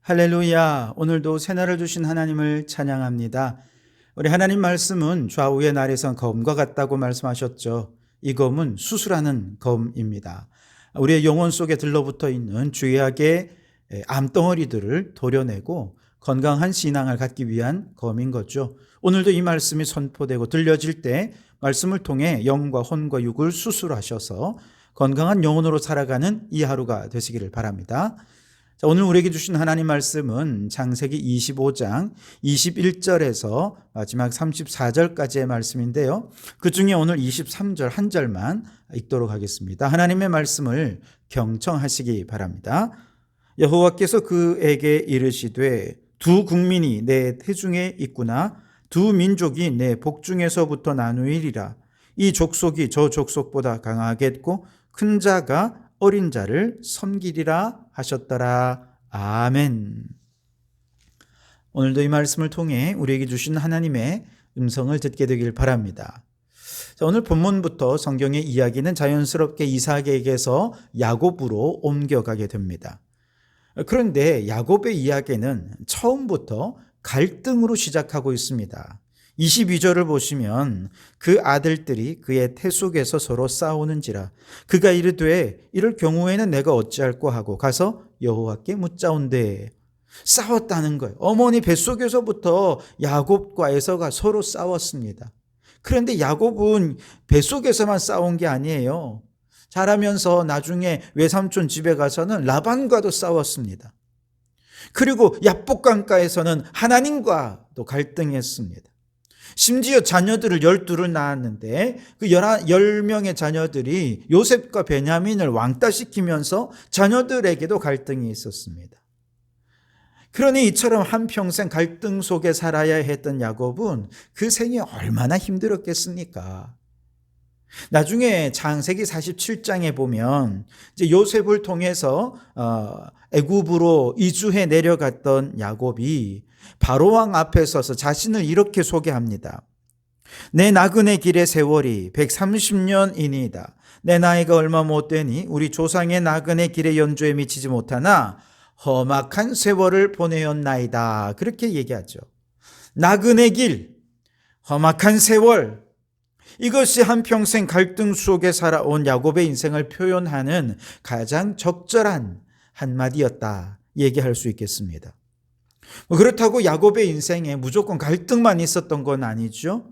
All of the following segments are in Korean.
할렐루야. 오늘도 새날을 주신 하나님을 찬양합니다. 우리 하나님 말씀은 좌우의 날에선 검과 같다고 말씀하셨죠. 이 검은 수술하는 검입니다. 우리의 영혼 속에 들러붙어 있는 죄악의 암덩어리들을 도려내고 건강한 신앙을 갖기 위한 검인 거죠. 오늘도 이 말씀이 선포되고 들려질 때 말씀을 통해 영과 혼과 육을 수술하셔서 건강한 영혼으로 살아가는 이 하루가 되시기를 바랍니다. 자, 오늘 우리에게 주신 하나님 말씀은 창세기 25장 21절에서 마지막 34절까지의 말씀인데요. 그 중에 오늘 23절 한 절만 읽도록 하겠습니다. 하나님의 말씀을 경청하시기 바랍니다. 여호와께서 그에게 이르시되 두 국민이 내 태중에 있구나. 두 민족이 내 복중에서부터 나누이리라. 이 족속이 저 족속보다 강하겠고 큰 자가 어린 자를 섬기리라 하셨더라. 아멘. 오늘도 이 말씀을 통해 우리에게 주신 하나님의 음성을 듣게 되길 바랍니다. 자, 오늘 본문부터 성경의 이야기는 자연스럽게 이삭에게서 야곱으로 옮겨가게 됩니다. 그런데 야곱의 이야기는 처음부터 갈등으로 시작하고 있습니다. 22절을 보시면 그 아들들이 그의 태 속에서 서로 싸우는지라 그가 이르되 이럴 경우에는 내가 어찌할꼬 하고 가서 여호와께 묻자온대. 싸웠다는 거예요. 어머니 뱃속에서부터 야곱과 에서가 서로 싸웠습니다. 그런데 야곱은 뱃속에서만 싸운 게 아니에요. 자라면서 나중에 외삼촌 집에 가서는 라반과도 싸웠습니다. 그리고 야복강가에서는 하나님과도 갈등했습니다. 심지어 자녀들을 12를 낳았는데 그 10명의 자녀들이 요셉과 베냐민을 왕따시키면서 자녀들에게도 갈등이 있었습니다. 그러니 이처럼 한평생 갈등 속에 살아야 했던 야곱은 그 생이 얼마나 힘들었겠습니까? 나중에 창세기 47장에 보면 이제 요셉을 통해서 애굽으로 이주해 내려갔던 야곱이 바로왕 앞에 서서 자신을 이렇게 소개합니다. 내 나그네 길의 세월이 130년이니이다. 내 나이가 얼마 못 되니 우리 조상의 나그네 길의 연조에 미치지 못하나 험악한 세월을 보내었나이다. 그렇게 얘기하죠. 나그네 길, 험악한 세월, 이것이 한평생 갈등 속에 살아온 야곱의 인생을 표현하는 가장 적절한 한마디였다 얘기할 수 있겠습니다. 그렇다고 야곱의 인생에 무조건 갈등만 있었던 건 아니죠.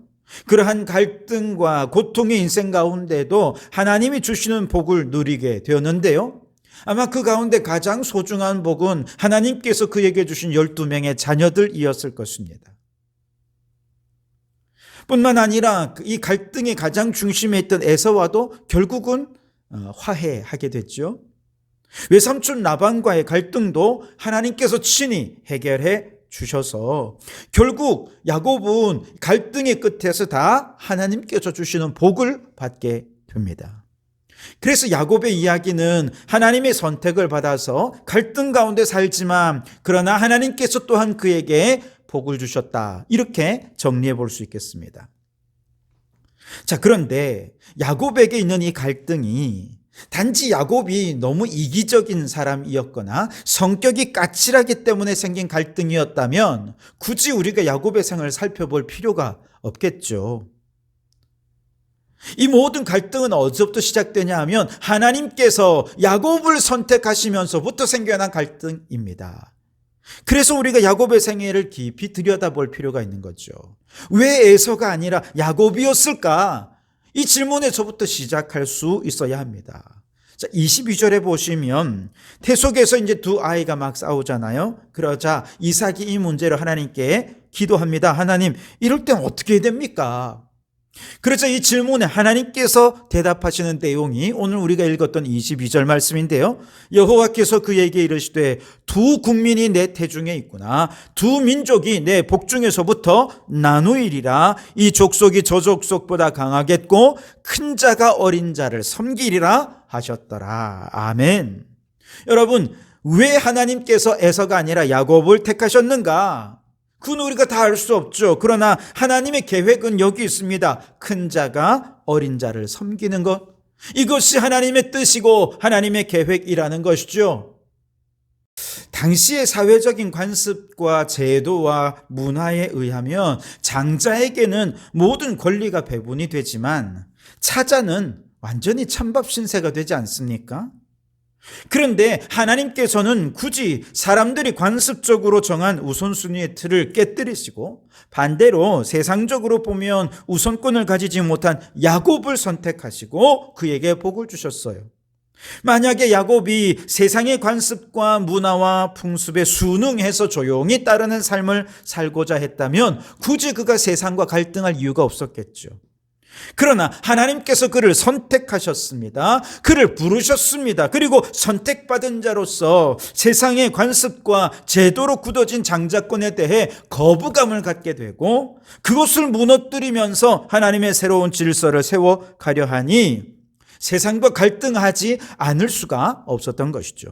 그러한 갈등과 고통의 인생 가운데도 하나님이 주시는 복을 누리게 되었는데요. 아마 그 가운데 가장 소중한 복은 하나님께서 그에게 주신 12명의 자녀들이었을 것입니다. 뿐만 아니라 이 갈등의 가장 중심에 있던 에서와도 결국은 화해하게 됐죠. 외삼촌 라반과의 갈등도 하나님께서 친히 해결해 주셔서 결국 야곱은 갈등의 끝에서 다 하나님께서 주시는 복을 받게 됩니다. 그래서 야곱의 이야기는 하나님의 선택을 받아서 갈등 가운데 살지만 그러나 하나님께서 또한 그에게 복을 주셨다. 이렇게 정리해 볼 수 있겠습니다. 자, 그런데 야곱에게 있는 이 갈등이 단지 야곱이 너무 이기적인 사람이었거나 성격이 까칠하기 때문에 생긴 갈등이었다면 굳이 우리가 야곱의 생을 살펴볼 필요가 없겠죠. 이 모든 갈등은 어디서부터 시작되냐 하면 하나님께서 야곱을 선택하시면서부터 생겨난 갈등입니다. 그래서 우리가 야곱의 생애를 깊이 들여다볼 필요가 있는 거죠. 왜 에서가 아니라 야곱이었을까? 이 질문에서부터 시작할 수 있어야 합니다. 자, 22절에 보시면 태 속에서 이제 두 아이가 막 싸우잖아요. 그러자 이삭이 이 문제를 하나님께 기도합니다. 하나님, 이럴 땐 어떻게 해야 됩니까? 그래서 이 질문에 하나님께서 대답하시는 내용이 오늘 우리가 읽었던 22절 말씀인데요. 여호와께서 그에게 이르시되 두 국민이 내 태중에 있구나. 두 민족이 내 복중에서부터 나누이리라. 이 족속이 저 족속보다 강하겠고 큰 자가 어린 자를 섬기리라 하셨더라. 아멘. 여러분, 왜 하나님께서 에서가 아니라 야곱을 택하셨는가? 그건 우리가 다 알 수 없죠. 그러나 하나님의 계획은 여기 있습니다. 큰 자가 어린 자를 섬기는 것. 이것이 하나님의 뜻이고 하나님의 계획이라는 것이죠. 당시의 사회적인 관습과 제도와 문화에 의하면 장자에게는 모든 권리가 배분이 되지만 차자는 완전히 찬밥 신세가 되지 않습니까? 그런데 하나님께서는 굳이 사람들이 관습적으로 정한 우선순위의 틀을 깨뜨리시고 반대로 세상적으로 보면 우선권을 가지지 못한 야곱을 선택하시고 그에게 복을 주셨어요. 만약에 야곱이 세상의 관습과 문화와 풍습에 순응해서 조용히 따르는 삶을 살고자 했다면 굳이 그가 세상과 갈등할 이유가 없었겠죠. 그러나 하나님께서 그를 선택하셨습니다. 그를 부르셨습니다. 그리고 선택받은 자로서 세상의 관습과 제도로 굳어진 장자권에 대해 거부감을 갖게 되고 그것을 무너뜨리면서 하나님의 새로운 질서를 세워가려 하니 세상과 갈등하지 않을 수가 없었던 것이죠.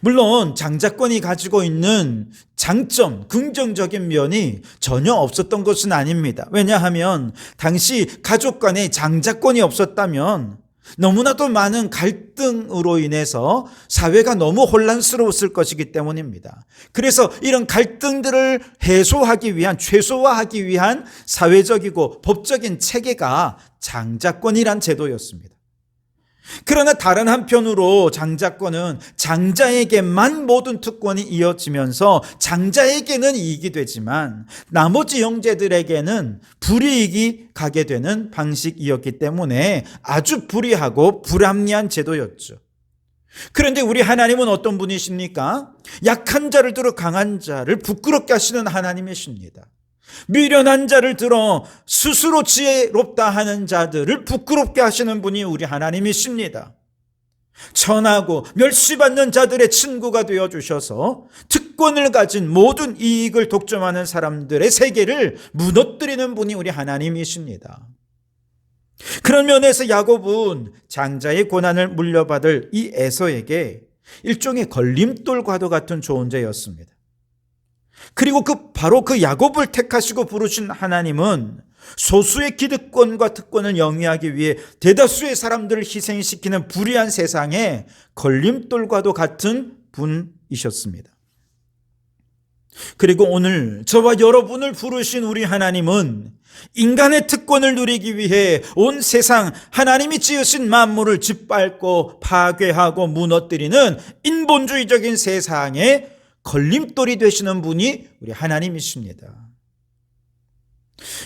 물론 장자권이 가지고 있는 장점, 긍정적인 면이 전혀 없었던 것은 아닙니다. 왜냐하면 당시 가족 간에 장자권이 없었다면 너무나도 많은 갈등으로 인해서 사회가 너무 혼란스러웠을 것이기 때문입니다. 그래서 이런 갈등들을 해소하기 위한, 최소화하기 위한 사회적이고 법적인 체계가 장자권이란 제도였습니다. 그러나 다른 한편으로 장자권은 장자에게만 모든 특권이 이어지면서 장자에게는 이익이 되지만 나머지 형제들에게는 불이익이 가게 되는 방식이었기 때문에 아주 불이하고 불합리한 제도였죠. 그런데 우리 하나님은 어떤 분이십니까? 약한 자를 들어 강한 자를 부끄럽게 하시는 하나님이십니다. 미련한 자를 들어 스스로 지혜롭다 하는 자들을 부끄럽게 하시는 분이 우리 하나님이십니다. 천하고 멸시받는 자들의 친구가 되어주셔서 특권을 가진 모든 이익을 독점하는 사람들의 세계를 무너뜨리는 분이 우리 하나님이십니다. 그런 면에서 야곱은 장자의 고난을 물려받을 이 에서에게 일종의 걸림돌과도 같은 존재였습니다. 그리고 바로 그 야곱을 택하시고 부르신 하나님은 소수의 기득권과 특권을 영위하기 위해 대다수의 사람들을 희생시키는 불의한 세상에 걸림돌과도 같은 분이셨습니다. 그리고 오늘 저와 여러분을 부르신 우리 하나님은 인간의 특권을 누리기 위해 온 세상 하나님이 지으신 만물을 짓밟고 파괴하고 무너뜨리는 인본주의적인 세상에 걸림돌이 되시는 분이 우리 하나님이십니다.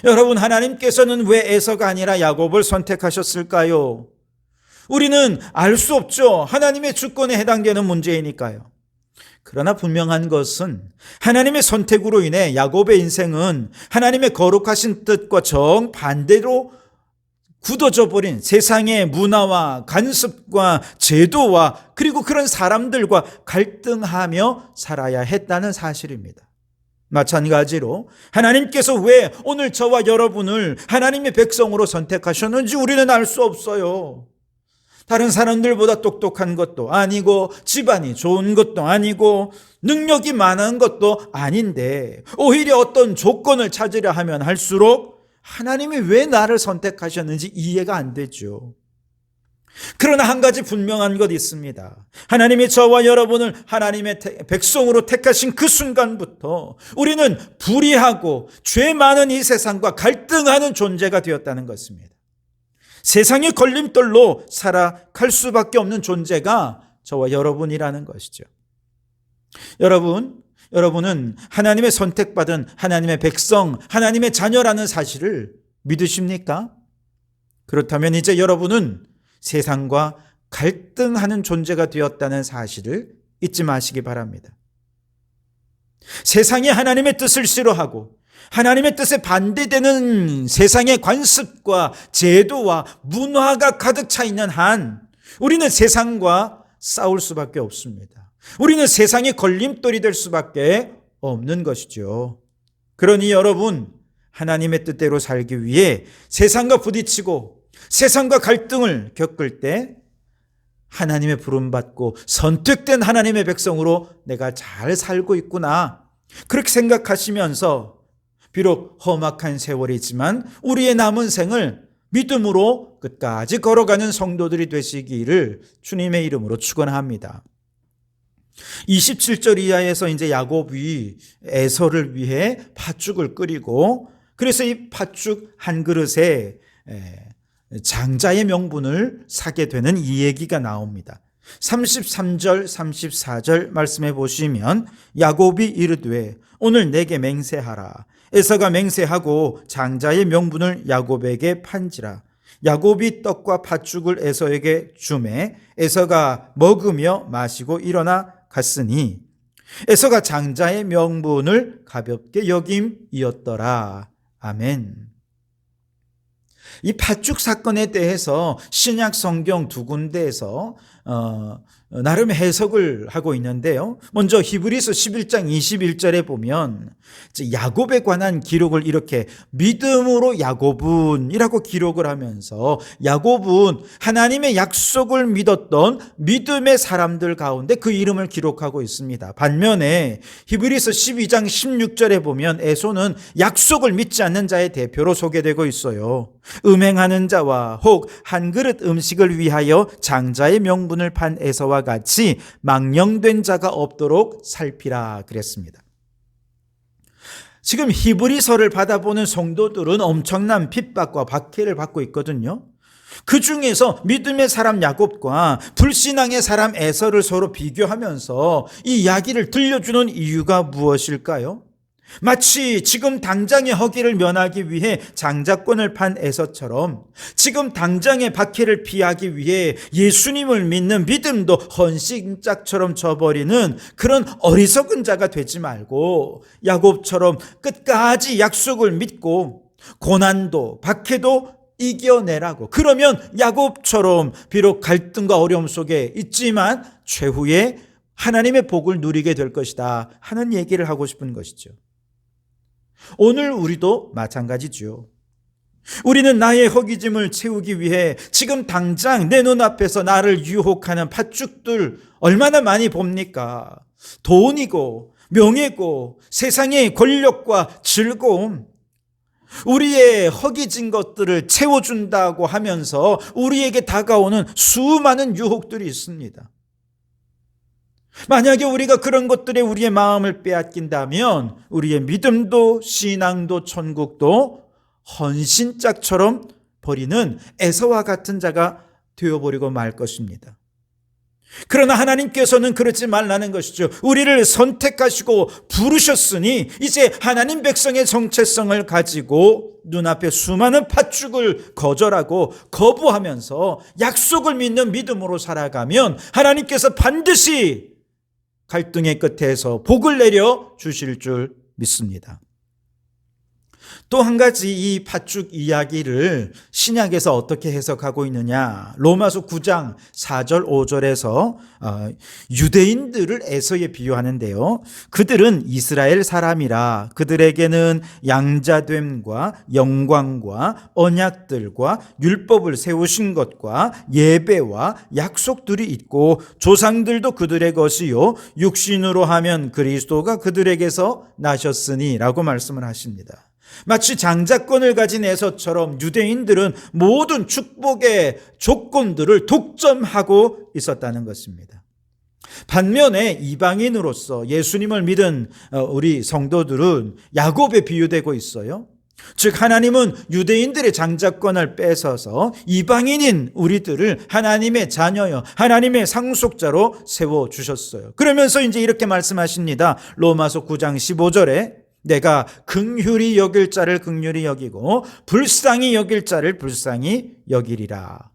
여러분, 하나님께서는 왜 에서가 아니라 야곱을 선택하셨을까요? 우리는 알 수 없죠. 하나님의 주권에 해당되는 문제이니까요. 그러나 분명한 것은 하나님의 선택으로 인해 야곱의 인생은 하나님의 거룩하신 뜻과 정반대로 굳어져 버린 세상의 문화와 관습과 제도와 그리고 그런 사람들과 갈등하며 살아야 했다는 사실입니다. 마찬가지로 하나님께서 왜 오늘 저와 여러분을 하나님의 백성으로 선택하셨는지 우리는 알 수 없어요. 다른 사람들보다 똑똑한 것도 아니고 집안이 좋은 것도 아니고 능력이 많은 것도 아닌데 오히려 어떤 조건을 찾으려 하면 할수록 하나님이 왜 나를 선택하셨는지 이해가 안 되죠. 그러나 한 가지 분명한 것 있습니다. 하나님이 저와 여러분을 하나님의 백성으로 택하신 그 순간부터 우리는 불의하고 죄 많은 이 세상과 갈등하는 존재가 되었다는 것입니다. 세상의 걸림돌로 살아갈 수밖에 없는 존재가 저와 여러분이라는 것이죠. 여러분은 하나님의 선택받은 하나님의 백성, 하나님의 자녀라는 사실을 믿으십니까? 그렇다면 이제 여러분은 세상과 갈등하는 존재가 되었다는 사실을 잊지 마시기 바랍니다. 세상이 하나님의 뜻을 싫어하고 하나님의 뜻에 반대되는 세상의 관습과 제도와 문화가 가득 차 있는 한 우리는 세상과 싸울 수밖에 없습니다. 우리는 세상의 걸림돌이 될 수밖에 없는 것이죠. 그러니 여러분, 하나님의 뜻대로 살기 위해 세상과 부딪히고 세상과 갈등을 겪을 때 하나님의 부름받고 선택된 하나님의 백성으로 내가 잘 살고 있구나, 그렇게 생각하시면서 비록 험악한 세월이지만 우리의 남은 생을 믿음으로 끝까지 걸어가는 성도들이 되시기를 주님의 이름으로 축원합니다. 27절 이하에서 이제 야곱이 에서를 위해 팥죽을 끓이고, 그래서 이 팥죽 한 그릇에 장자의 명분을 사게 되는 이 얘기가 나옵니다. 33절 34절 말씀해 보시면 야곱이 이르되 오늘 내게 맹세하라. 에서가 맹세하고 장자의 명분을 야곱에게 판지라. 야곱이 떡과 팥죽을 에서에게 주매 에서가 먹으며 마시고 일어나 갔으니 에서가 장자의 명분을 가볍게 여김이었더라. 아멘. 이 팥죽 사건에 대해서 신약 성경 두 군데에서 나름 해석을 하고 있는데요. 먼저 히브리서 11장 21절에 보면 야곱에 관한 기록을 이렇게 믿음으로 야곱은이라고 기록을 하면서 야곱은 하나님의 약속을 믿었던 믿음의 사람들 가운데 그 이름을 기록하고 있습니다. 반면에 히브리서 12장 16절에 보면 에서는 약속을 믿지 않는 자의 대표로 소개되고 있어요. 음행하는 자와 혹 한 그릇 음식을 위하여 장자의 명분을 판 에서와 같이 망령된 자가 없도록 살피라 그랬습니다. 지금 히브리서를 받아보는 성도들은 엄청난 핍박과 박해를 받고 있거든요. 그 중에서 믿음의 사람 야곱과 불신앙의 사람 에서를 서로 비교하면서 이 이야기를 들려주는 이유가 무엇일까요? 마치 지금 당장의 허기를 면하기 위해 장자권을 판 에서처럼 지금 당장의 박해를 피하기 위해 예수님을 믿는 믿음도 헌신짝처럼 져버리는 그런 어리석은 자가 되지 말고 야곱처럼 끝까지 약속을 믿고 고난도 박해도 이겨내라고. 그러면 야곱처럼 비록 갈등과 어려움 속에 있지만 최후에 하나님의 복을 누리게 될 것이다 하는 얘기를 하고 싶은 것이죠. 오늘 우리도 마찬가지죠. 우리는 나의 허기짐을 채우기 위해 지금 당장 내 눈앞에서 나를 유혹하는 팥죽들 얼마나 많이 봅니까? 돈이고 명예고 세상의 권력과 즐거움, 우리의 허기진 것들을 채워준다고 하면서 우리에게 다가오는 수많은 유혹들이 있습니다. 만약에 우리가 그런 것들에 우리의 마음을 빼앗긴다면 우리의 믿음도 신앙도 천국도 헌신짝처럼 버리는 에서와 같은 자가 되어버리고 말 것입니다. 그러나 하나님께서는 그러지 말라는 것이죠. 우리를 선택하시고 부르셨으니 이제 하나님 백성의 정체성을 가지고 눈앞에 수많은 팥죽을 거절하고 거부하면서 약속을 믿는 믿음으로 살아가면 하나님께서 반드시 갈등의 끝에서 복을 내려 주실 줄 믿습니다. 또 한 가지 이 팥죽 이야기를 신약에서 어떻게 해석하고 있느냐. 로마서 9장 4절 5절에서 유대인들을 에서에 비유하는데요. 그들은 이스라엘 사람이라 그들에게는 양자됨과 영광과 언약들과 율법을 세우신 것과 예배와 약속들이 있고 조상들도 그들의 것이요 육신으로 하면 그리스도가 그들에게서 나셨으니 라고 말씀을 하십니다. 마치 장자권을 가진 에서처럼 유대인들은 모든 축복의 조건들을 독점하고 있었다는 것입니다. 반면에 이방인으로서 예수님을 믿은 우리 성도들은 야곱에 비유되고 있어요. 즉 하나님은 유대인들의 장자권을 뺏어서 이방인인 우리들을 하나님의 자녀여 하나님의 상속자로 세워주셨어요. 그러면서 이제 이렇게 말씀하십니다. 로마서 9장 15절에 내가 긍휼히 여길 자를 긍휼히 여기고 불쌍히 여길 자를 불쌍히 여기리라.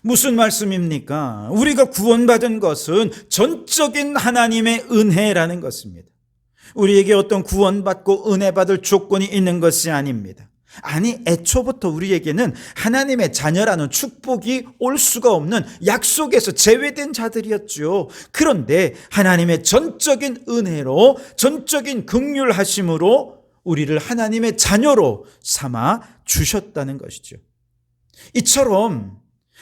무슨 말씀입니까? 우리가 구원받은 것은 전적인 하나님의 은혜라는 것입니다. 우리에게 어떤 구원받고 은혜 받을 조건이 있는 것이 아닙니다. 아니 애초부터 우리에게는 하나님의 자녀라는 축복이 올 수가 없는 약속에서 제외된 자들이었죠. 그런데 하나님의 전적인 은혜로 전적인 긍휼하심으로 우리를 하나님의 자녀로 삼아 주셨다는 것이죠. 이처럼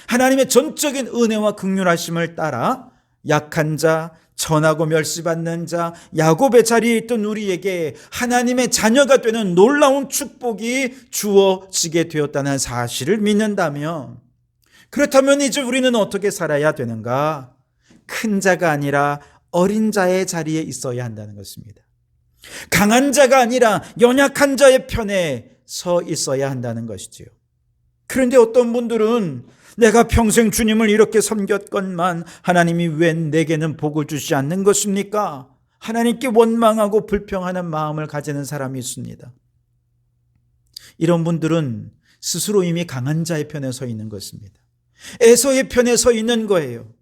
하나님의 전적인 은혜와 긍휼하심을 따라 약한 자, 천하고 멸시받는 자, 야곱의 자리에 있던 우리에게 하나님의 자녀가 되는 놀라운 축복이 주어지게 되었다는 사실을 믿는다면, 그렇다면 이제 우리는 어떻게 살아야 되는가? 큰 자가 아니라 어린 자의 자리에 있어야 한다는 것입니다. 강한 자가 아니라 연약한 자의 편에 서 있어야 한다는 것이지요. 그런데 어떤 분들은 내가 평생 주님을 이렇게 섬겼건만 하나님이 왜 내게는 복을 주지 않는 것입니까? 하나님께 원망하고 불평하는 마음을 가지는 사람이 있습니다. 이런 분들은 스스로 이미 강한 자의 편에 서 있는 것입니다. 에서의 편에 서 있는 거예요.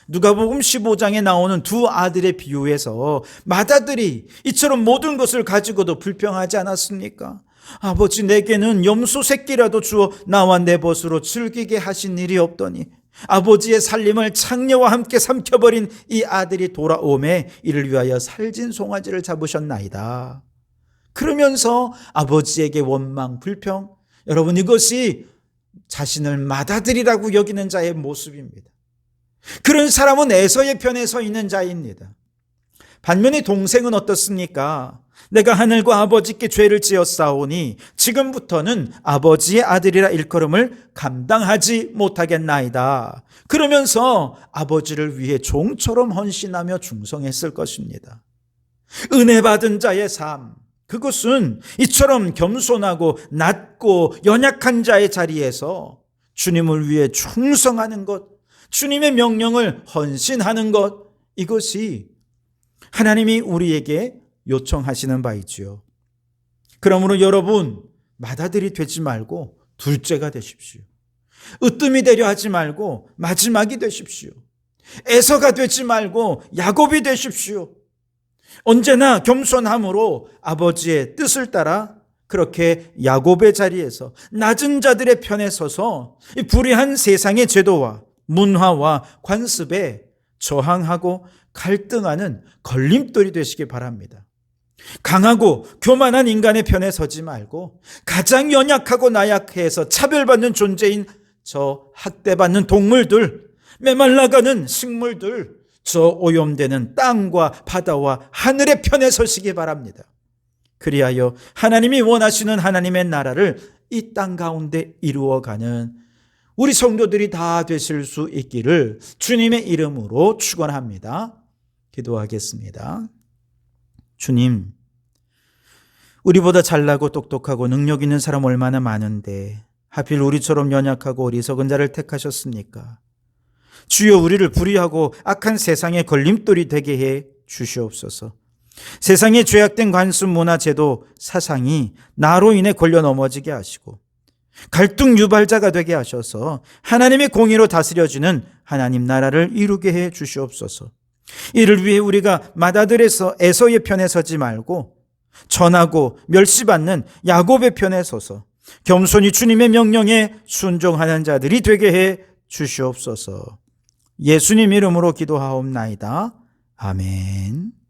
누가복음 15장에 나오는 두 아들의 비유에서 맏아들이 이처럼 모든 것을 가지고도 불평하지 않았습니까? 아버지, 내게는 염소 새끼라도 주어 나와 내 벗으로 즐기게 하신 일이 없더니 아버지의 살림을 창녀와 함께 삼켜버린 이 아들이 돌아오매 이를 위하여 살진 송아지를 잡으셨나이다. 그러면서 아버지에게 원망, 불평, 여러분, 이것이 자신을 맏아들이라고 여기는 자의 모습입니다. 그런 사람은 에서의 편에 서 있는 자입니다. 반면에 동생은 어떻습니까? 내가 하늘과 아버지께 죄를 지었사오니 지금부터는 아버지의 아들이라 일컬음을 감당하지 못하겠나이다. 그러면서 아버지를 위해 종처럼 헌신하며 충성했을 것입니다. 은혜 받은 자의 삶, 그것은 이처럼 겸손하고 낮고 연약한 자의 자리에서 주님을 위해 충성하는 것, 주님의 명령을 헌신하는 것, 이것이 하나님이 우리에게 요청하시는 바이지요. 그러므로 여러분, 맏아들이 되지 말고 둘째가 되십시오. 으뜸이 되려 하지 말고 마지막이 되십시오. 에서가 되지 말고 야곱이 되십시오. 언제나 겸손함으로 아버지의 뜻을 따라 그렇게 야곱의 자리에서 낮은 자들의 편에 서서 이 불의한 세상의 제도와 문화와 관습에 저항하고 갈등하는 걸림돌이 되시기 바랍니다. 강하고 교만한 인간의 편에 서지 말고 가장 연약하고 나약해서 차별받는 존재인 저 학대받는 동물들, 메말라가는 식물들, 저 오염되는 땅과 바다와 하늘의 편에 서시기 바랍니다. 그리하여 하나님이 원하시는 하나님의 나라를 이 땅 가운데 이루어가는 우리 성도들이 다 되실 수 있기를 주님의 이름으로 축원합니다. 기도하겠습니다. 주님, 우리보다 잘나고 똑똑하고 능력 있는 사람 얼마나 많은데 하필 우리처럼 연약하고 어리석은 자를 택하셨습니까? 주여, 우리를 불의하고 악한 세상의 걸림돌이 되게 해 주시옵소서. 세상의 죄악된 관습, 문화, 제도, 사상이 나로 인해 걸려 넘어지게 하시고 갈등 유발자가 되게 하셔서 하나님의 공의로 다스려지는 하나님 나라를 이루게 해 주시옵소서. 이를 위해 우리가 맏아들에서 에서의 편에 서지 말고 전하고 멸시받는 야곱의 편에 서서 겸손히 주님의 명령에 순종하는 자들이 되게 해 주시옵소서. 예수님 이름으로 기도하옵나이다. 아멘.